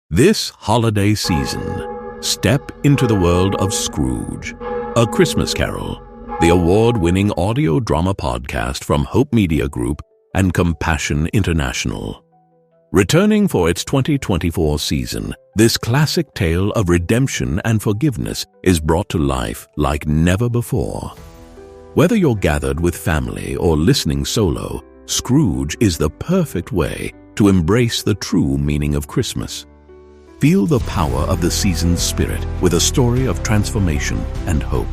This holiday season, step into the world of Scrooge, A Christmas Carol, the award-winning audio drama podcast from Hope Media Group and Compassion International. Returning for its 2024 season, this classic tale of redemption and forgiveness is brought to life like never before. Whether you're gathered with family or listening solo, Scrooge is the perfect way to embrace the true meaning of Christmas. Feel the power of the season's spirit with a story of transformation and hope.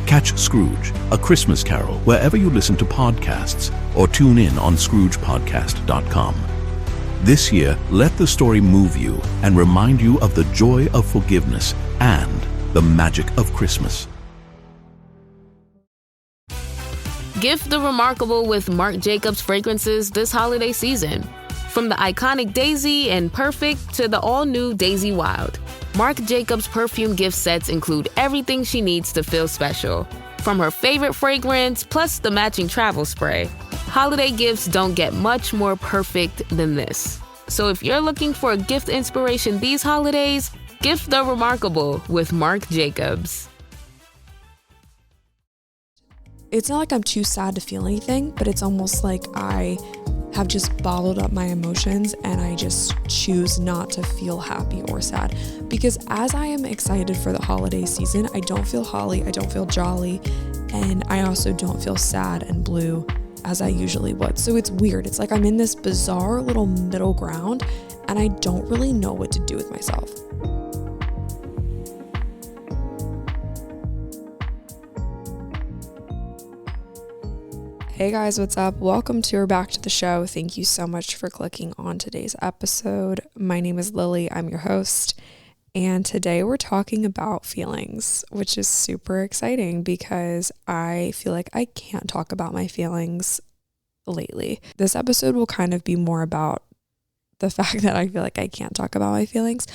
Catch Scrooge, A Christmas Carol, wherever you listen to podcasts or tune in on ScroogePodcast.com. This year, let the story move you and remind you of the joy of forgiveness and the magic of Christmas. Gift the remarkable with Marc Jacobs fragrances this holiday season. From the iconic Daisy and Perfect to the all-new Daisy Wild, Marc Jacobs perfume gift sets include everything she needs to feel special. From her favorite fragrance, plus the matching travel spray, holiday gifts don't get much more perfect than this. So if you're looking for a gift inspiration these holidays, gift the remarkable with Marc Jacobs. It's not like I'm too sad to feel anything, but it's almost like I have just bottled up my emotions and I just choose not to feel happy or sad. Because as I am excited for the holiday season, I don't feel holly, I don't feel jolly, and I also don't feel sad and blue as I usually would. So it's weird. It's like I'm in this bizarre little middle ground and I don't really know what to do with myself. Hey guys, what's up? Welcome to or back to the show. Thank you so much for clicking on today's episode. My name is Lily. I'm your host. And today we're talking about feelings, which is super exciting because I feel like I can't talk about my feelings lately. This episode will kind of be more about the fact that I feel like I can't talk about my feelings.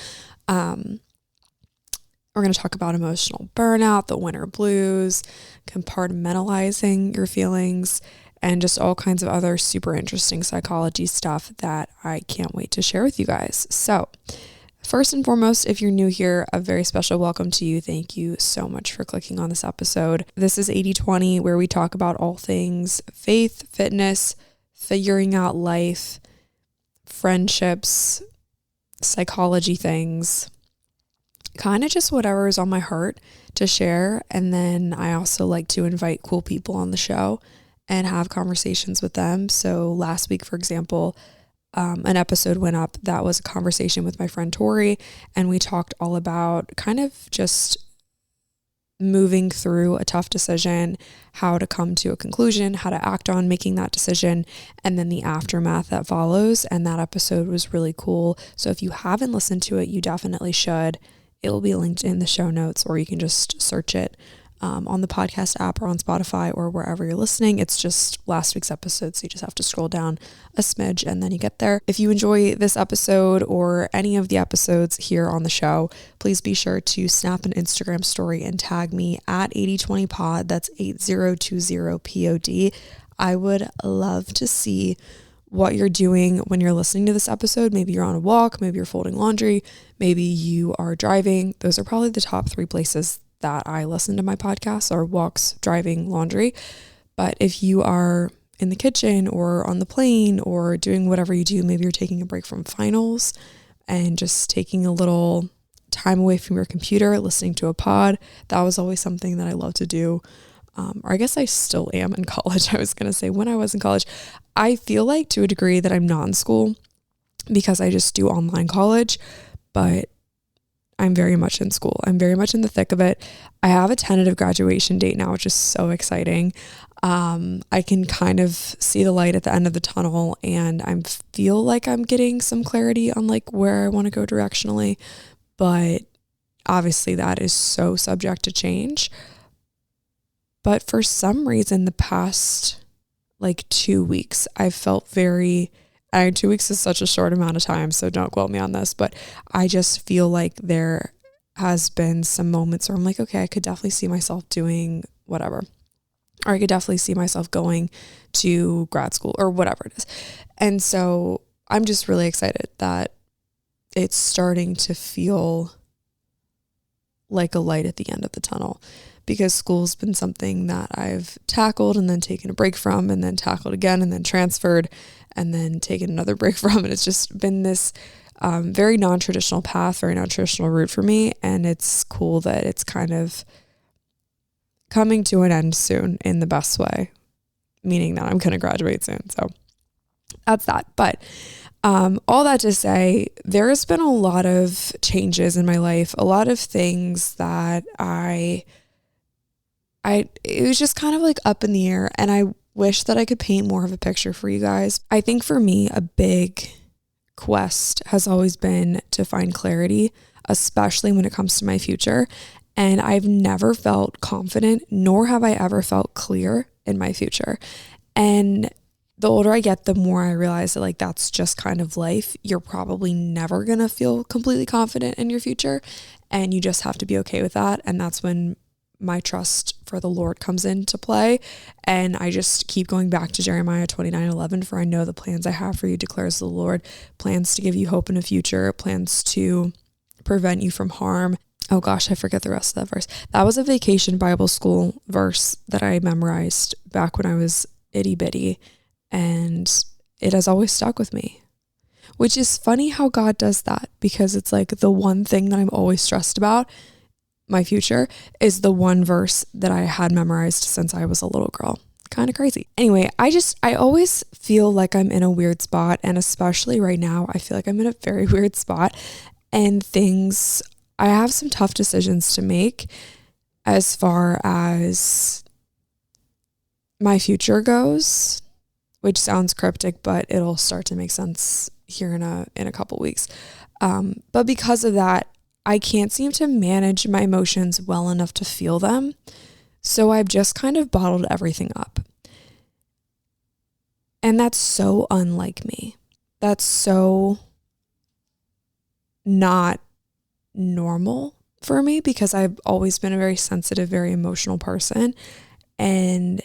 We're going to talk about emotional burnout, the winter blues, compartmentalizing your feelings, and just all kinds of other super interesting psychology stuff that I can't wait to share with you guys. So, first and foremost, if you're new here, a very special welcome to you. Thank you so much for clicking on this episode. This is 80/20, where we talk about all things faith, fitness, figuring out life, friendships, psychology things, kind of just whatever is on my heart to share. And then I also like to invite cool people on the show and have conversations with them. So last week, for example, an episode went up that was a conversation with my friend Tori, and we talked all about kind of just moving through a tough decision, how to come to a conclusion, how to act on making that decision, and then the aftermath that follows. And that episode was really cool. So if you haven't listened to it, you definitely should. It will be linked in the show notes, or you can just search it on the podcast app or on Spotify or wherever you're listening. It's just last week's episode, so you just have to scroll down a smidge and then you get there. If you enjoy this episode or any of the episodes here on the show, please be sure to snap an Instagram story and tag me at 8020pod. That's 8020pod. I would love to see what you're doing when you're listening to this episode. Maybe you're on a walk, maybe you're folding laundry, maybe you are driving. Those are probably the top 3 places that I listen to my podcasts, are walks, driving, laundry. But if you are in the kitchen or on the plane or doing whatever you do, maybe you're taking a break from finals and just taking a little time away from your computer, listening to a pod. That was always something that I love to do. Or I guess I still am in college. I was going to say when I was in college, I feel like to a degree that I'm not in school because I just do online college, but I'm very much in school. I'm very much in the thick of it. I have a tentative graduation date now, which is so exciting. I can kind of see the light at the end of the tunnel, and I feel like I'm getting some clarity on like where I want to go directionally, but obviously that is so subject to change. But for some reason, the past like 2 weeks, I felt 2 weeks is such a short amount of time, so don't quote me on this, but I just feel like there has been some moments where I'm like, okay, I could definitely see myself doing whatever, or I could definitely see myself going to grad school or whatever it is. And so I'm just really excited that it's starting to feel like a light at the end of the tunnel, because school's been something that I've tackled and then taken a break from, and then tackled again, and then transferred, and then taken another break from. And it's just been this very non-traditional path, very non-traditional route for me. And it's cool that it's kind of coming to an end soon in the best way, meaning that I'm going to graduate soon. So that's that. But all that to say, there has been a lot of changes in my life, a lot of things that it was just kind of like up in the air, and I wish that I could paint more of a picture for you guys. I think for me, a big quest has always been to find clarity, especially when it comes to my future. And I've never felt confident, nor have I ever felt clear in my future. And the older I get, the more I realize that like that's just kind of life. You're probably never going to feel completely confident in your future, and you just have to be okay with that. And that's when my trust for the Lord comes into play. And I just keep going back to Jeremiah 29:11, for I know the plans I have for you, declares the Lord, plans to give you hope in a future, plans to prevent you from harm. Oh gosh, I forget the rest of that verse. That was a vacation Bible school verse that I memorized back when I was itty bitty, and it has always stuck with me, which is funny how God does that, because it's like the one thing that I'm always stressed about, my future, is the one verse that I had memorized since I was a little girl. Kind of crazy. Anyway, I always feel like I'm in a weird spot, and especially right now, I feel like I'm in a very weird spot, and I have some tough decisions to make as far as my future goes, which sounds cryptic, but it'll start to make sense here in a couple weeks. But because of that, I can't seem to manage my emotions well enough to feel them. So I've just kind of bottled everything up. And that's so unlike me. That's so not normal for me, because I've always been a very sensitive, very emotional person. And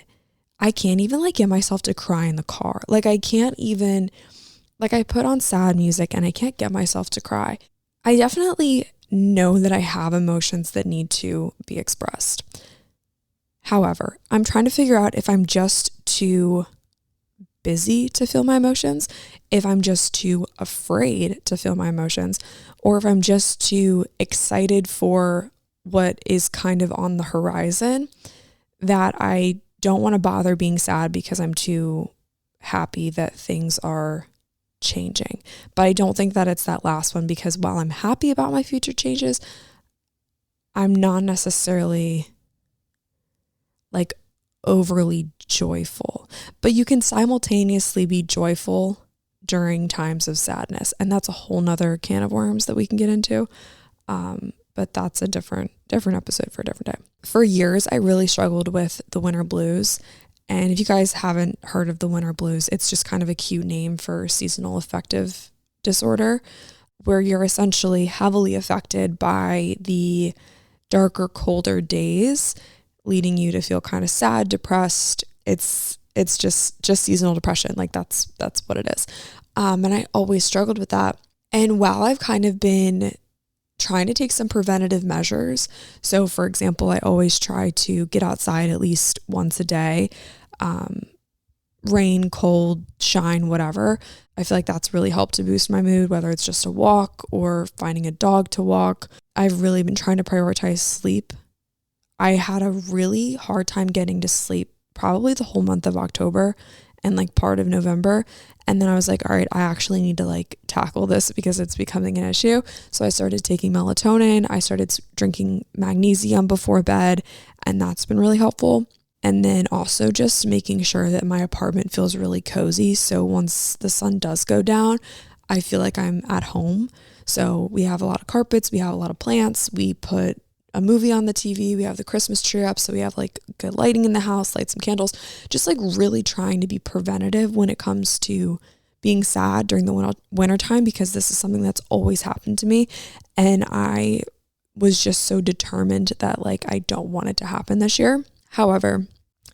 I can't even like get myself to cry in the car. Like I can't even, like I put on sad music and I can't get myself to cry. I definitely know that I have emotions that need to be expressed. However, I'm trying to figure out if I'm just too busy to feel my emotions, if I'm just too afraid to feel my emotions, or if I'm just too excited for what is kind of on the horizon, that I don't want to bother being sad because I'm too happy that things are changing. But I don't think that it's that last one, because while I'm happy about my future changes, I'm not necessarily like overly joyful. But you can simultaneously be joyful during times of sadness, and that's a whole nother can of worms that we can get into. But that's a different episode for a different time. For years, I really struggled with the winter blues. And if you guys haven't heard of the winter blues, it's just kind of a cute name for seasonal affective disorder, where you're essentially heavily affected by the darker, colder days, leading you to feel kind of sad, depressed. It's just seasonal depression. Like that's what it is. And I always struggled with that. And while I've kind of been trying to take some preventative measures, so for example, I always try to get outside at least once a day, rain, cold, shine, whatever. I feel like that's really helped to boost my mood, whether it's just a walk or finding a dog to walk. I've really been trying to prioritize sleep. I had a really hard time getting to sleep probably the whole month of October and like part of November. And then I was like, all right, I actually need to like tackle this because it's becoming an issue. So I started taking melatonin. I started drinking magnesium before bed, and that's been really helpful. And then also just making sure that my apartment feels really cozy. So once the sun does go down, I feel like I'm at home. So we have a lot of carpets, we have a lot of plants, we put a movie on the TV, we have the Christmas tree up, so we have like good lighting in the house, light some candles, just like really trying to be preventative when it comes to being sad during the winter time, because this is something that's always happened to me. And I was just so determined that like I don't want it to happen this year. However,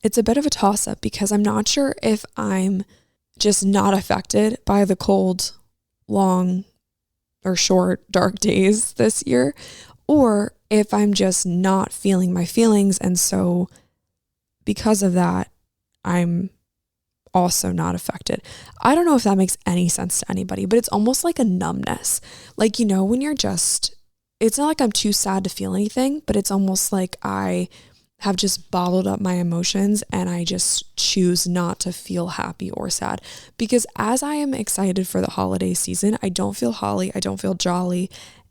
it's a bit of a toss-up because I'm not sure if I'm just not affected by the cold, long or short, dark days this year, or if I'm just not feeling my feelings. And so because of that, I'm also not affected. I don't know if that makes any sense to anybody, but it's almost like a numbness. Like, when you're just, it's not like I'm too sad to feel anything, but it's almost like I have just bottled up my emotions and I just choose not to feel happy or sad. Because as I am excited for the holiday season, I don't feel holly, I don't feel jolly,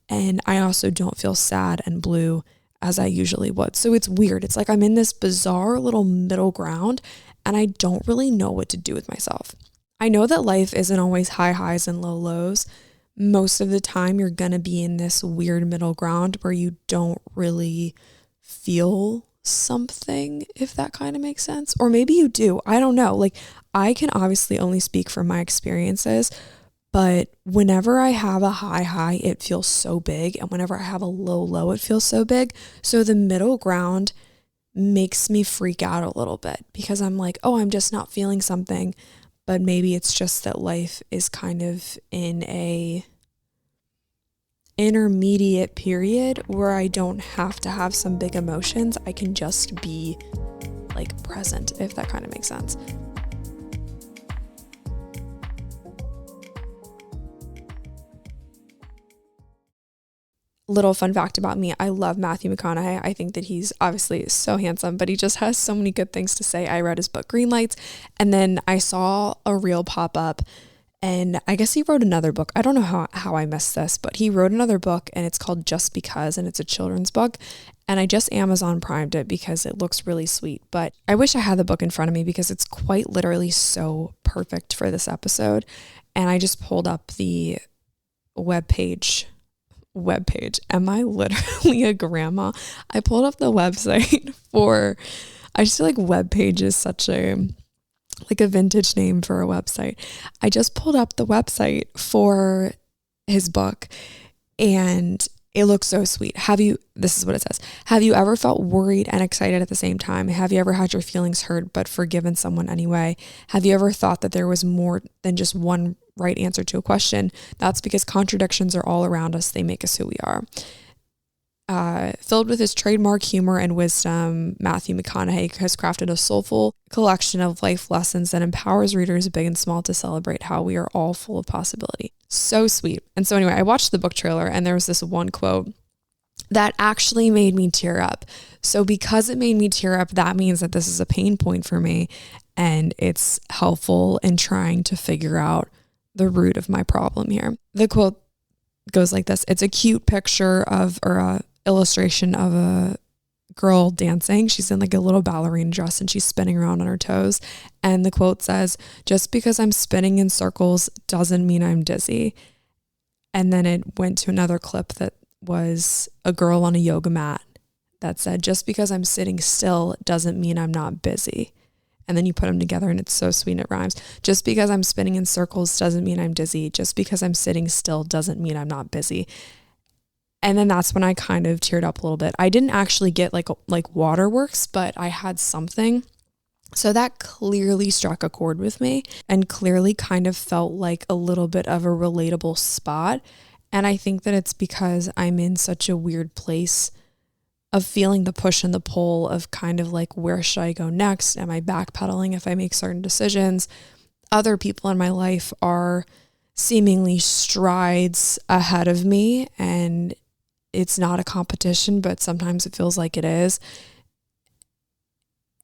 and I also don't feel sad and blue as I usually would. So it's weird. It's like I'm in this bizarre little middle ground and I don't really know what to do with myself. I know that life isn't always high highs and low lows. Most of the time you're going to be in this weird middle ground where you don't really feel something, if that kind of makes sense. Or maybe you do. I don't know. Like, I can obviously only speak from my experiences, but whenever I have a high, it feels so big. And whenever I have a low, it feels so big. So the middle ground makes me freak out a little bit because I'm like, oh, I'm just not feeling something. But maybe it's just that life is kind of in a intermediate period where I don't have to have some big emotions. I can just be like present, if that kind of makes sense. Little fun fact about me, I love Matthew McConaughey. I think that he's obviously so handsome, but he just has so many good things to say. I read his book Green Lights, and then I saw a reel pop up, and I guess he wrote another book. I don't know how I missed this, but he wrote another book, and it's called Just Because, and it's a children's book. And I just Amazon Primed it because it looks really sweet. But I wish I had the book in front of me because it's quite literally so perfect for this episode. And I just pulled up the webpage. Am I literally a grandma? I pulled up the website for, I just feel like webpage is such a vintage name for a website. I just pulled up the website for his book and it looks so sweet. This is what it says. Have you ever felt worried and excited at the same time? Have you ever had your feelings hurt but forgiven someone anyway? Have you ever thought that there was more than just one right answer to a question? That's because contradictions are all around us. They make us who we are. Filled with his trademark humor and wisdom, Matthew McConaughey has crafted a soulful collection of life lessons that empowers readers big and small to celebrate how we are all full of possibility. So sweet. And so anyway, I watched the book trailer and there was this one quote that actually made me tear up. So because it made me tear up, that means that this is a pain point for me and it's helpful in trying to figure out the root of my problem here. The quote goes like this. It's a cute picture of, or a illustration of a girl dancing. She's in like a little ballerina dress and she's spinning around on her toes. And the quote says, just because I'm spinning in circles doesn't mean I'm dizzy. And then it went to another clip that was a girl on a yoga mat that said, just because I'm sitting still doesn't mean I'm not busy. And then you put them together and it's so sweet and it rhymes. Just because I'm spinning in circles doesn't mean I'm dizzy. Just because I'm sitting still doesn't mean I'm not busy. And then that's when I kind of teared up a little bit. I didn't actually get like waterworks, but I had something. So that clearly struck a chord with me and clearly kind of felt like a little bit of a relatable spot. And I think that it's because I'm in such a weird place of feeling the push and the pull of kind of like, where should I go next? Am I backpedaling if I make certain decisions? Other people in my life are seemingly strides ahead of me, and it's not a competition, but sometimes it feels like it is.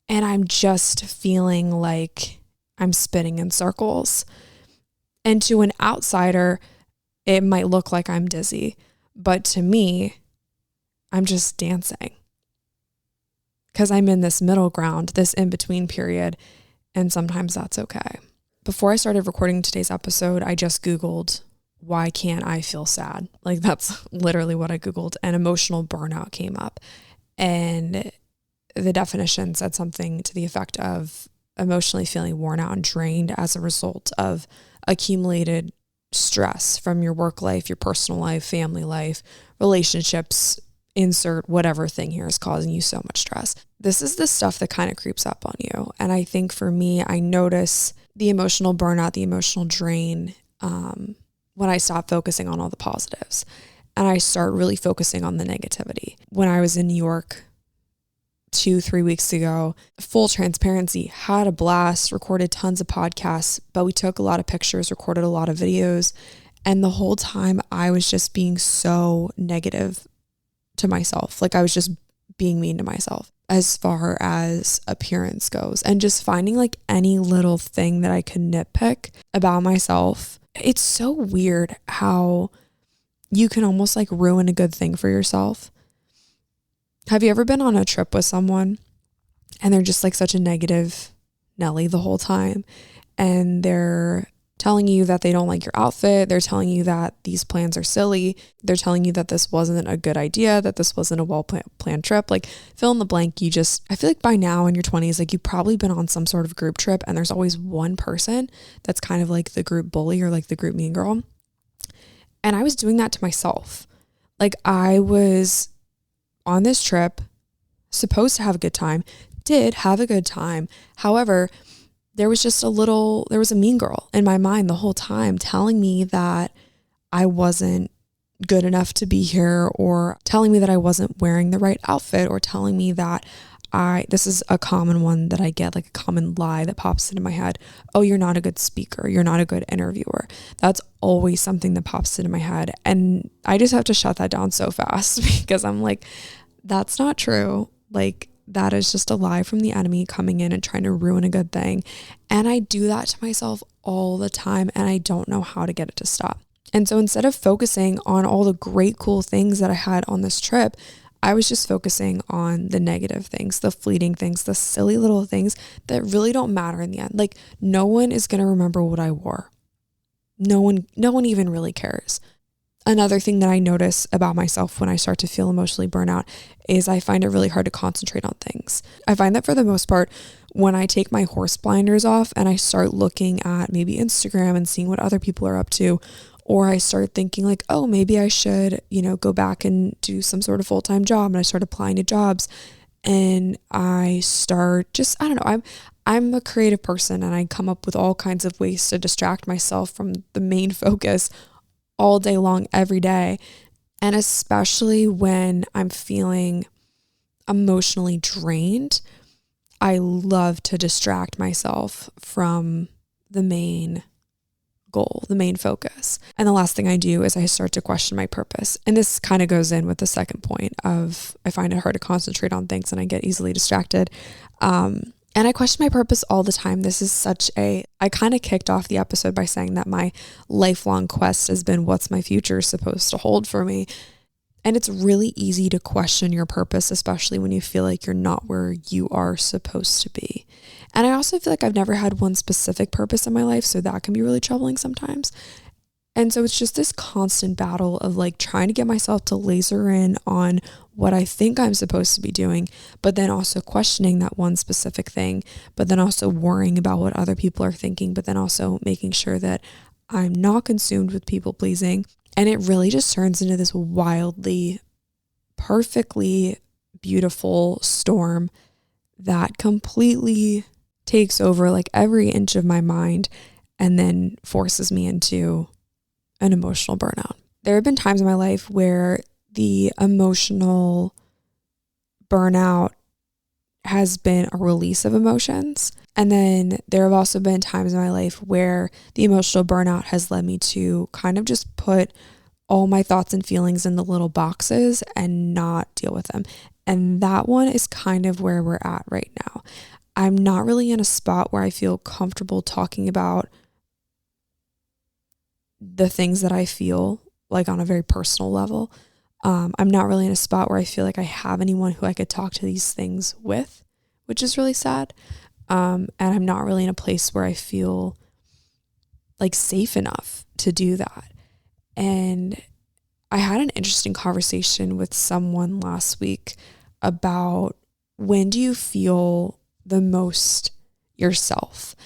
And I'm just feeling like I'm spinning in circles. And to an outsider, it might look like I'm dizzy, but to me, I'm just dancing because I'm in this middle ground, this in-between period, and sometimes that's okay. Before I started recording today's episode, I just Googled, why can't I feel sad? Like that's literally what I Googled, and emotional burnout came up. And the definition said something to the effect of emotionally feeling worn out and drained as a result of accumulated stress from your work life, your personal life, family life, relationships, insert whatever thing here is causing you so much stress. This is the stuff that kind of creeps up on you. And I think for me, I notice the emotional burnout, the emotional drain, when I stop focusing on all the positives and I start really focusing on the negativity. When I was in New York 2-3 weeks ago, full transparency, had a blast, recorded tons of podcasts, but we took a lot of pictures, recorded a lot of videos. And the whole time I was just being so negative to myself. Like I was just being mean to myself as far as appearance goes, and just finding like any little thing that I could nitpick about myself. It's so weird how you can almost like ruin a good thing for yourself. Have you ever been on a trip with someone and they're just like such a negative Nelly the whole time, and they're telling you that they don't like your outfit, they're telling you that these plans are silly, they're telling you that this wasn't a good idea, that this wasn't a well-planned trip, like fill in the blank. I feel like by now in your 20s, like you've probably been on some sort of group trip and there's always one person that's kind of like the group bully or like the group mean girl. And I was doing that to myself. Like I was on this trip, supposed to have a good time, did have a good time. However, there was a mean girl in my mind the whole time telling me that I wasn't good enough to be here, or telling me that I wasn't wearing the right outfit, or telling me that this is a common one that I get, like a common lie that pops into my head. Oh, you're not a good speaker. You're not a good interviewer. That's always something that pops into my head. And I just have to shut that down so fast because I'm like, that's not true. Like, that is just a lie from the enemy coming in and trying to ruin a good thing. And I do that to myself all the time, and I don't know how to get it to stop. And so instead of focusing on all the great, cool things that I had on this trip, I was just focusing on the negative things, the fleeting things, the silly little things that really don't matter in the end. Like, no one is going to remember what I wore. No one even really cares. Another thing that I notice about myself when I start to feel emotionally burnt out is I find it really hard to concentrate on things. I find that for the most part, when I take my horse blinders off and I start looking at maybe Instagram and seeing what other people are up to, or I start thinking like, oh, maybe I should, go back and do some sort of full-time job, and I start applying to jobs, and I start I don't know, I'm a creative person, and I come up with all kinds of ways to distract myself from the main focus all day long, every day. And especially when I'm feeling emotionally drained, I love to distract myself from the main goal, the main focus. And the last thing I do is I start to question my purpose. And this kind of goes in with the second point of I find it hard to concentrate on things and I get easily distracted. And I question my purpose all the time. I kind of kicked off the episode by saying that my lifelong quest has been, what's my future supposed to hold for me? And it's really easy to question your purpose, especially when you feel like you're not where you are supposed to be. And I also feel like I've never had one specific purpose in my life, so that can be really troubling sometimes. And so it's just this constant battle of like trying to get myself to laser in on what I think I'm supposed to be doing, but then also questioning that one specific thing, but then also worrying about what other people are thinking, but then also making sure that I'm not consumed with people pleasing. And it really just turns into this wildly, perfectly beautiful storm that completely takes over like every inch of my mind and then forces me into an emotional burnout. There have been times in my life where the emotional burnout has been a release of emotions. And then there have also been times in my life where the emotional burnout has led me to kind of just put all my thoughts and feelings in the little boxes and not deal with them. And that one is kind of where we're at right now. I'm not really in a spot where I feel comfortable talking about the things that I feel like on a very personal level. I'm not really in a spot where I feel like I have anyone who I could talk to these things with, which is really sad. And I'm not really in a place where I feel like safe enough to do that. And I had an interesting conversation with someone last week about when do you feel the most yourself?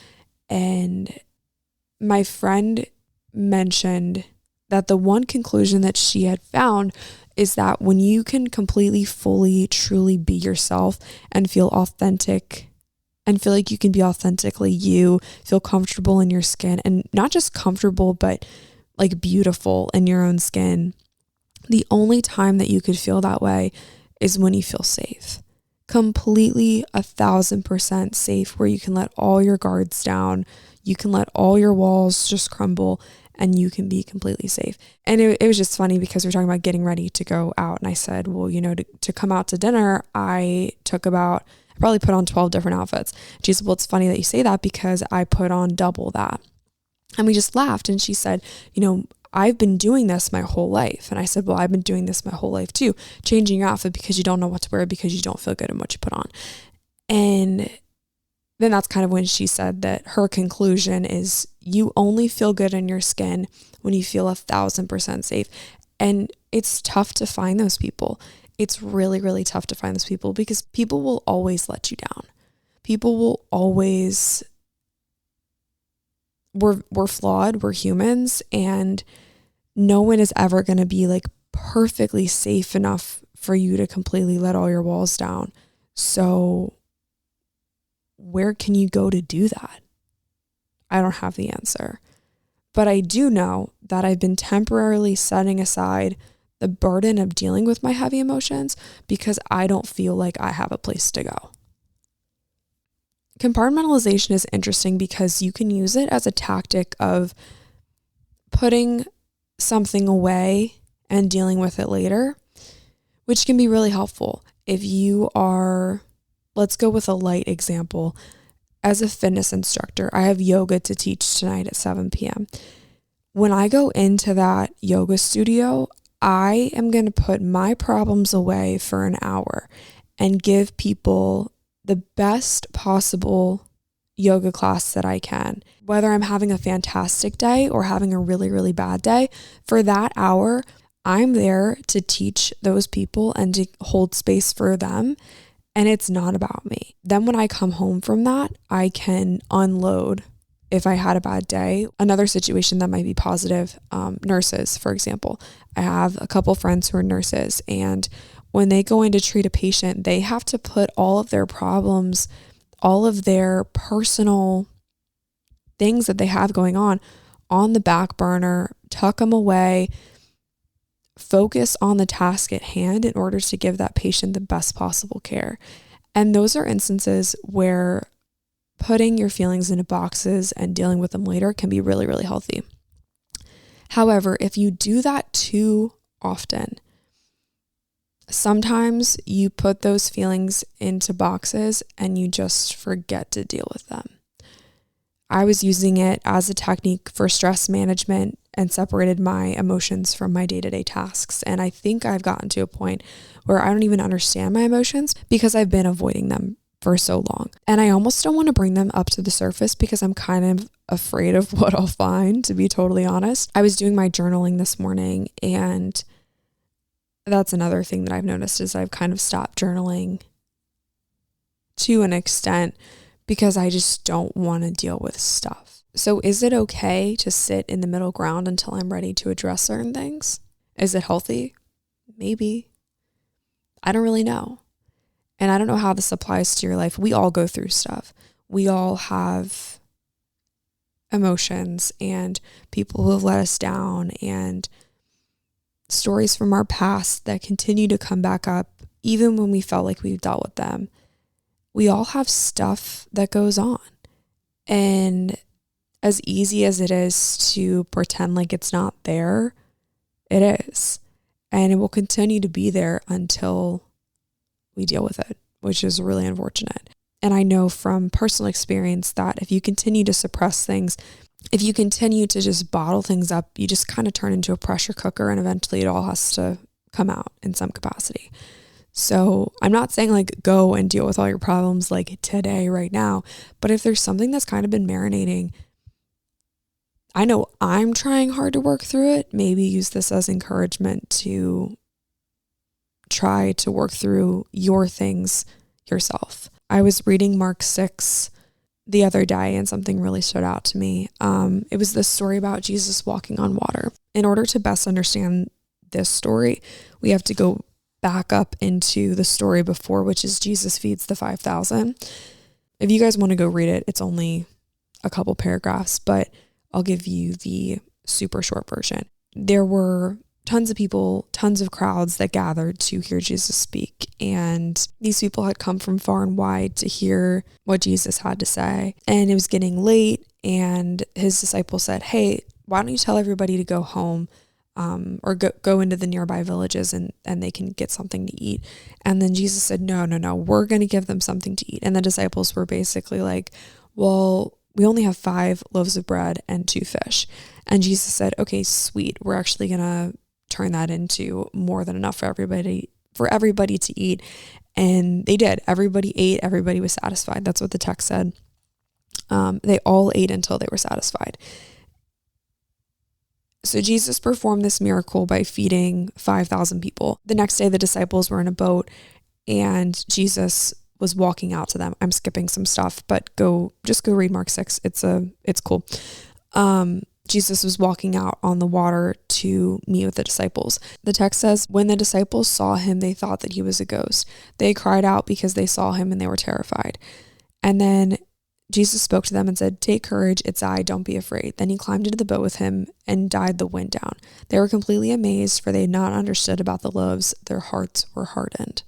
And my friend mentioned that the one conclusion that she had found is that when you can completely, fully, truly be yourself and feel authentic and feel like you can be authentically you, feel comfortable in your skin, and not just comfortable, but like beautiful in your own skin, the only time that you could feel that way is when you feel safe. Completely 1,000% safe, where you can let all your guards down, you can let all your walls just crumble, and you can be completely safe. And it was just funny because we were talking about getting ready to go out, and I said, well, to come out to dinner, I probably put on 12 different outfits. She said, well, it's funny that you say that because I put on double that. And we just laughed, and she said, I've been doing this my whole life. And I said, well, I've been doing this my whole life too, changing your outfit because you don't know what to wear because you don't feel good in what you put on. And then that's kind of when she said that her conclusion is you only feel good in your skin when you feel 1,000% safe. And it's tough to find those people. It's really, really tough to find those people because people will always let you down. People will always, we're flawed, we're humans, and no one is ever going to be like perfectly safe enough for you to completely let all your walls down. So where can you go to do that? I don't have the answer, but I do know that I've been temporarily setting aside the burden of dealing with my heavy emotions because I don't feel like I have a place to go. Compartmentalization is interesting because you can use it as a tactic of putting something away and dealing with it later, which can be really helpful. If you are, let's go with a light example. As a fitness instructor, I have yoga to teach tonight at 7 p.m. When I go into that yoga studio, I am going to put my problems away for an hour and give people the best possible yoga class that I can. Whether I'm having a fantastic day or having a really, really bad day, for that hour, I'm there to teach those people and to hold space for them. And it's not about me. Then when I come home from that, I can unload if I had a bad day. Another situation that might be positive, nurses, for example. I have a couple friends who are nurses, and when they go in to treat a patient, they have to put all of their problems, all of their personal things that they have going on the back burner, tuck them away, focus on the task at hand in order to give that patient the best possible care. And those are instances where putting your feelings into boxes and dealing with them later can be really, really healthy. However, if you do that too often, sometimes you put those feelings into boxes and you just forget to deal with them. I was using it as a technique for stress management and separated my emotions from my day-to-day tasks. And I think I've gotten to a point where I don't even understand my emotions because I've been avoiding them for so long. And I almost don't want to bring them up to the surface because I'm kind of afraid of what I'll find, to be totally honest. I was doing my journaling this morning, and that's another thing that I've noticed is I've kind of stopped journaling to an extent because I just don't want to deal with stuff. So is it okay to sit in the middle ground until I'm ready to address certain things? Is it healthy? Maybe. I don't really know. And I don't know how this applies to your life. We all go through stuff. We all have emotions and people who have let us down and stories from our past that continue to come back up even when we felt like we've dealt with them. We all have stuff that goes on. And as easy as it is to pretend like it's not there, it is. And it will continue to be there until we deal with it, which is really unfortunate. And I know from personal experience that if you continue to suppress things, if you continue to just bottle things up, you just kind of turn into a pressure cooker and eventually it all has to come out in some capacity. So I'm not saying like go and deal with all your problems like today, right now, but if there's something that's kind of been marinating, I know I'm trying hard to work through it. Maybe use this as encouragement to try to work through your things yourself. I was reading Mark 6 the other day and something really stood out to me. It was this story about Jesus walking on water. In order to best understand this story, we have to go back up into the story before, which is Jesus feeds the 5,000. If you guys want to go read it, it's only a couple paragraphs, but I'll give you the super short version. There were tons of people, tons of crowds that gathered to hear Jesus speak. And these people had come from far and wide to hear what Jesus had to say. And it was getting late, and his disciples said, hey, why don't you tell everybody to go home, or go into the nearby villages and they can get something to eat. And then Jesus said, no, we're going to give them something to eat. And the disciples were basically like, well, we only have 5 loaves of bread and 2 fish. And Jesus said, okay, sweet. We're actually going to turn that into more than enough for everybody to eat. And they did. Everybody ate. Everybody was satisfied. That's what the text said. They all ate until they were satisfied. So Jesus performed this miracle by feeding 5,000 people. The next day, the disciples were in a boat, and Jesus was walking out to them. I'm skipping some stuff, but just go read Mark 6. It's cool. Jesus was walking out on the water to meet with the disciples. The text says, when the disciples saw him, they thought that he was a ghost. They cried out because they saw him and they were terrified. And then Jesus spoke to them and said, take courage, it's I, don't be afraid. Then he climbed into the boat with him and died the wind down. They were completely amazed, for they had not understood about the loaves. Their hearts were hardened.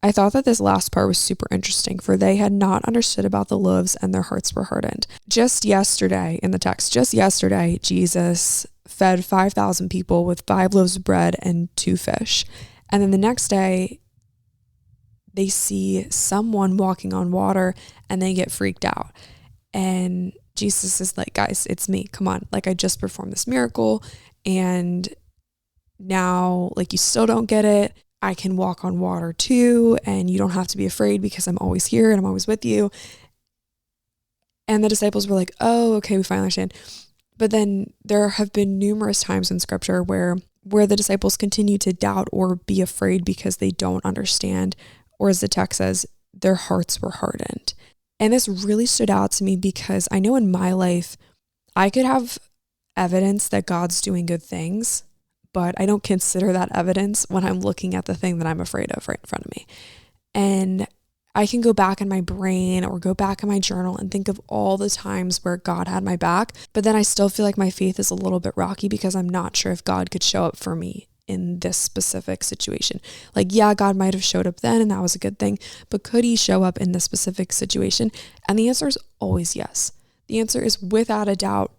I thought that this last part was super interesting, for they had not understood about the loaves and their hearts were hardened. Just yesterday, in the text, Jesus fed 5,000 people with 5 loaves of bread and 2 fish. And then the next day, they see someone walking on water and they get freaked out. And Jesus is like, guys, it's me. Come on. Like, I just performed this miracle, and now, like, you still don't get it. I can walk on water too, and you don't have to be afraid because I'm always here and I'm always with you. And the disciples were like, oh, okay, we finally understand. But then there have been numerous times in scripture where the disciples continue to doubt or be afraid because they don't understand, or as the text says, their hearts were hardened. And this really stood out to me because I know in my life, I could have evidence that God's doing good things, but I don't consider that evidence when I'm looking at the thing that I'm afraid of right in front of me. And I can go back in my brain or go back in my journal and think of all the times where God had my back, but then I still feel like my faith is a little bit rocky because I'm not sure if God could show up for me in this specific situation. Like, yeah, God might have showed up then and that was a good thing, but could he show up in this specific situation? And the answer is always yes. The answer is without a doubt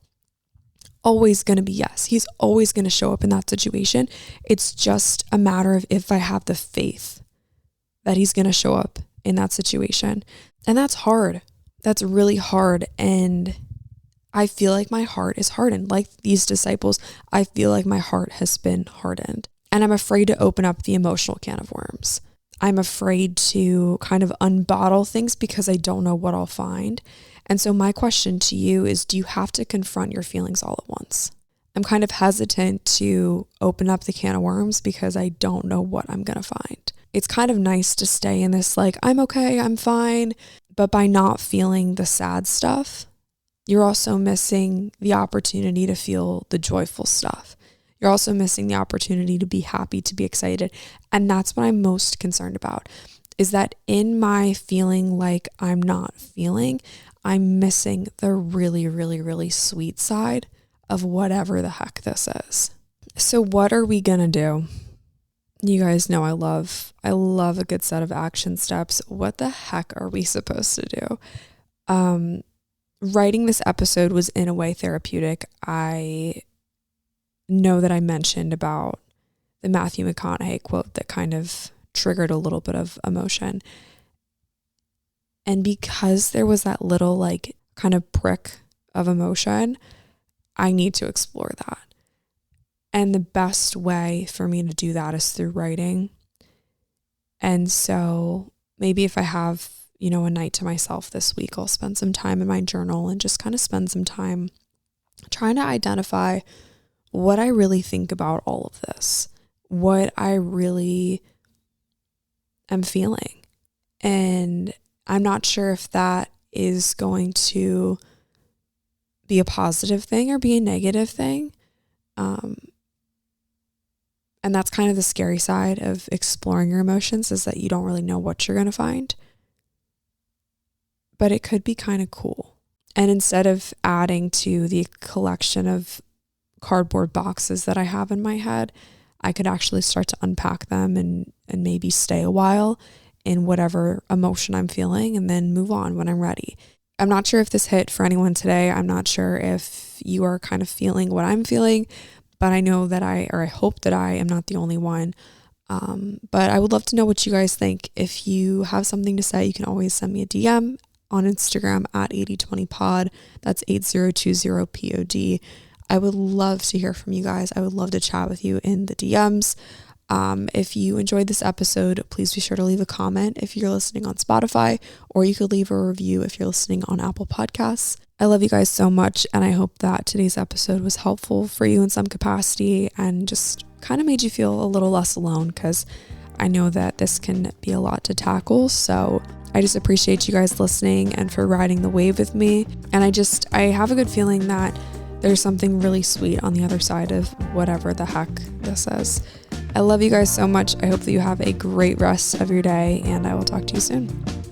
always going to be yes. He's always going to show up in that situation. It's just a matter of if I have the faith that he's going to show up in that situation. And that's hard. That's really hard. And I feel like my heart is hardened. Like these disciples, I feel like my heart has been hardened. And I'm afraid to open up the emotional can of worms. I'm afraid to kind of unbottle things because I don't know what I'll find. And so my question to you is, do you have to confront your feelings all at once? I'm kind of hesitant to open up the can of worms because I don't know what I'm going to find. It's kind of nice to stay in this, like, I'm okay, I'm fine. But by not feeling the sad stuff, you're also missing the opportunity to feel the joyful stuff. You're also missing the opportunity to be happy, to be excited. And that's what I'm most concerned about, is that in my feeling like I'm not feeling, I'm missing the really, really, really sweet side of whatever the heck this is. So what are we gonna do? You guys know I love a good set of action steps. What the heck are we supposed to do? Writing this episode was in a way therapeutic. I know that I mentioned about the Matthew McConaughey quote that kind of triggered a little bit of emotion. And because there was that little like kind of prick of emotion, I need to explore that. And the best way for me to do that is through writing. And so maybe if I have, a night to myself this week, I'll spend some time in my journal and just kind of spend some time trying to identify what I really think about all of this, what I really am feeling. And I'm not sure if that is going to be a positive thing or be a negative thing. And that's kind of the scary side of exploring your emotions, is that you don't really know what you're going to find. But it could be kind of cool. And instead of adding to the collection of cardboard boxes that I have in my head, I could actually start to unpack them and maybe stay a while in whatever emotion I'm feeling and then move on when I'm ready. I'm not sure if this hit for anyone today. I'm not sure if you are kind of feeling what I'm feeling, but I know that I hope that I am not the only one. But I would love to know what you guys think. If you have something to say, you can always send me a DM on Instagram at 8020pod. That's 8020pod. I would love to hear from you guys. I would love to chat with you in the DMs. If you enjoyed this episode, please be sure to leave a comment if you're listening on Spotify, or you could leave a review if you're listening on Apple Podcasts. I love you guys so much, and I hope that today's episode was helpful for you in some capacity and just kind of made you feel a little less alone, because I know that this can be a lot to tackle. So I just appreciate you guys listening and for riding the wave with me. And I have a good feeling that there's something really sweet on the other side of whatever the heck this is. I love you guys so much. I hope that you have a great rest of your day, and I will talk to you soon.